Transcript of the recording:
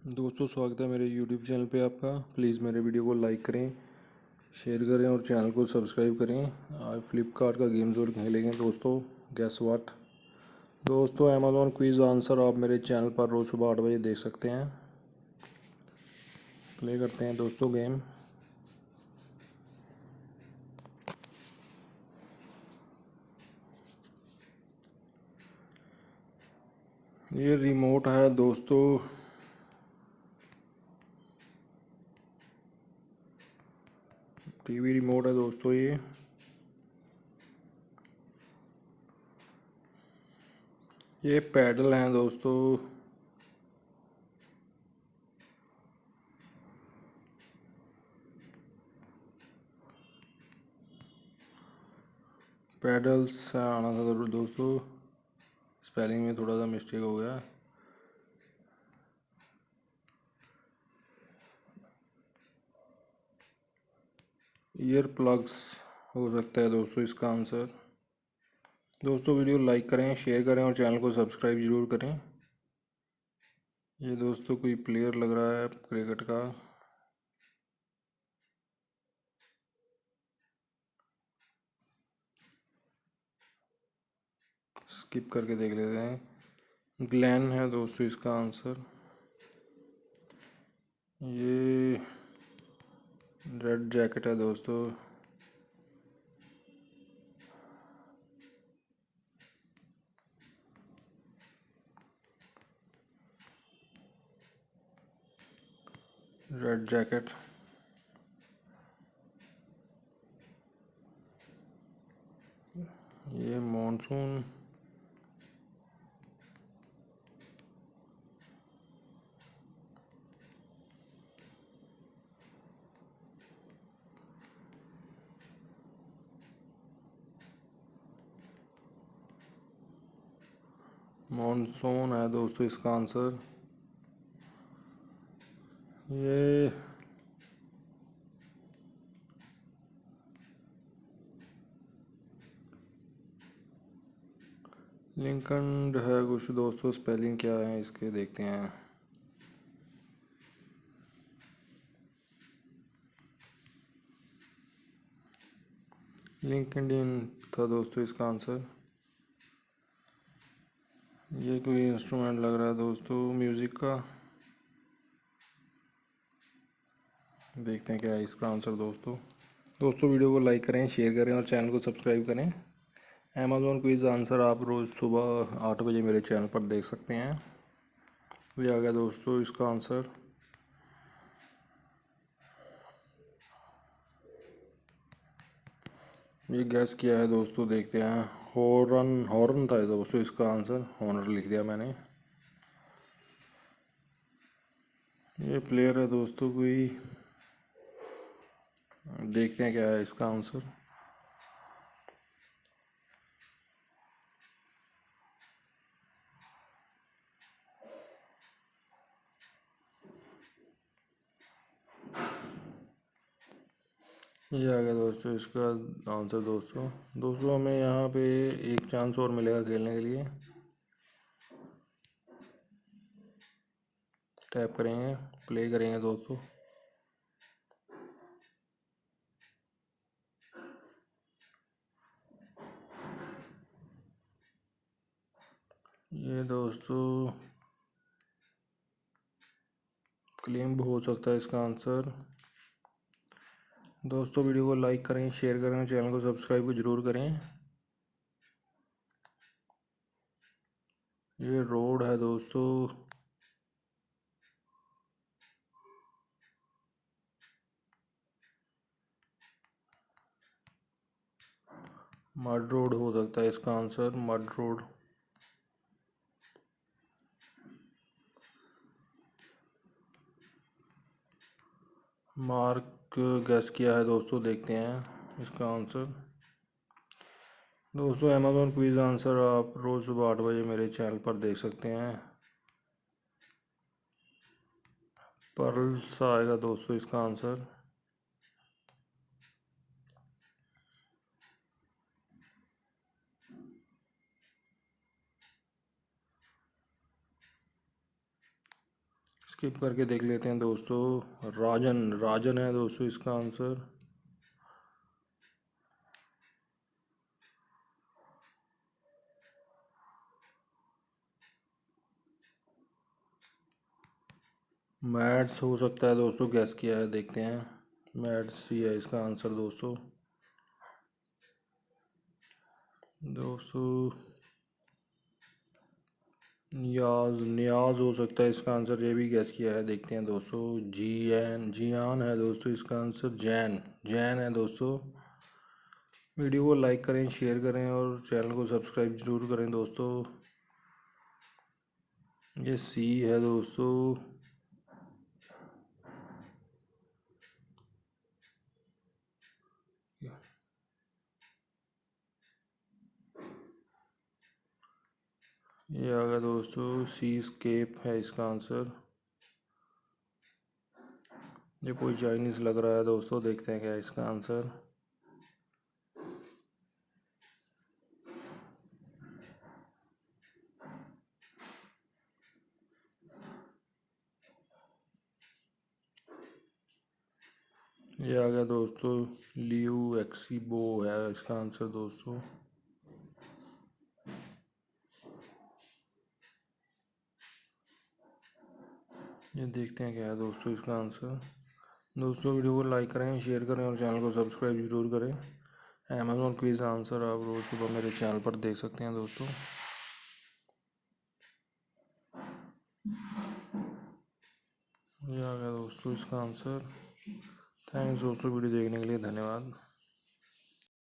दोस्तों, स्वागत है मेरे YouTube चैनल पे आपका। प्लीज़ मेरे वीडियो को लाइक करें, शेयर करें और चैनल को सब्सक्राइब करें। आज फ्लिपकार्ट का गेम जोन खेलेंगे दोस्तों। गैस व्हाट दोस्तों, अमेज़ॉन क्विज़ आंसर आप मेरे चैनल पर रोज़ सुबह 8 बजे देख सकते हैं। प्ले करते हैं दोस्तों गेम। ये रिमोट है दोस्तों। टीवी रिमोट है दोस्तों। ये पैडल हैं दोस्तों। पैडल्स से आना था दोस्तों। स्पेलिंग में थोड़ा सा मिस्टेक हो गया। ईयर प्लग्स हो सकता है दोस्तों इसका आंसर। दोस्तों वीडियो लाइक करें, शेयर करें और चैनल को सब्सक्राइब जरूर करें। ये दोस्तों कोई प्लेयर लग रहा है क्रिकेट का। स्किप करके देख लेते हैं। ग्लैन है दोस्तों इसका आंसर। ये रेड जैकेट है दोस्तों। Red jacket. ये मॉनसून। मॉनसून है दोस्तों इसका आंसर। ये लिंकन है कुछ दोस्तों। स्पेलिंग क्या है इसके देखते हैं। लिंकडिन था दोस्तों इसका आंसर। ये कोई इंस्ट्रूमेंट लग रहा है दोस्तों म्यूज़िक का। देखते हैं क्या है इसका आंसर दोस्तों वीडियो को लाइक करें, शेयर करें और चैनल को सब्सक्राइब करें। अमेज़ॉन क्विज़ आंसर आप रोज़ सुबह 8 बजे मेरे चैनल पर देख सकते हैं। ये आ गया दोस्तों इसका आंसर। ये गैस किया है दोस्तों, देखते हैं। हॉर्न हॉर्न था दोस्तों इसका आंसर। हॉर्नर लिख दिया मैंने। ये प्लेयर है दोस्तों कोई। देखते हैं क्या है इसका आंसर। ये आ गया दोस्तों इसका आंसर दोस्तों हमें यहाँ पे एक चांस और मिलेगा खेलने के लिए। टैप करेंगे, प्ले करेंगे दोस्तों। ये दोस्तों क्लेम हो सकता है इसका आंसर। दोस्तों वीडियो को लाइक करें, शेयर करें, चैनल को सब्सक्राइब को जरूर करें। ये रोड है दोस्तों। मड रोड हो सकता है इसका answer. Mud road. Mark gas किया है दोस्तों, देखते हैं इसका आंसर। दोस्तों अमेज़ॉन क्विज़ आंसर आप रोज़ सुबह 8 बजे मेरे चैनल पर देख सकते हैं। पर्ल्स आएगा दोस्तों इसका आंसर। स्किप करके देख लेते हैं दोस्तों। राजन राजन है दोस्तों इसका आंसर। मैथ्स हो सकता है दोस्तों, गैस किया है, देखते हैं। मैथ्स ही है इसका आंसर दोस्तों। दोस्तों नियाज हो सकता है इसका आंसर, ये भी गैस किया है, देखते हैं दोस्तों। जियान है दोस्तों इसका आंसर। जैन जैन है दोस्तों। वीडियो को लाइक करें, शेयर करें और चैनल को सब्सक्राइब जरूर करें दोस्तों। ये सी है दोस्तों। ये आ गया दोस्तों, सी स्केप है इसका आंसर। ये कोई चाइनीज़ लग रहा है दोस्तों, देखते हैं क्या है इसका आंसर। ये आ गया दोस्तों, लियू एक्सीबो है इसका आंसर दोस्तों। ये देखते हैं क्या है दोस्तों इसका आंसर। दोस्तों वीडियो को लाइक करें, शेयर करें और चैनल को सब्सक्राइब जरूर करें। अमेज़ॉन क्विज आंसर आप रोज़ सुबह मेरे चैनल पर देख सकते हैं दोस्तों। ये आ गया दोस्तों इसका आंसर। थैंक्स दोस्तों वीडियो देखने के लिए, धन्यवाद।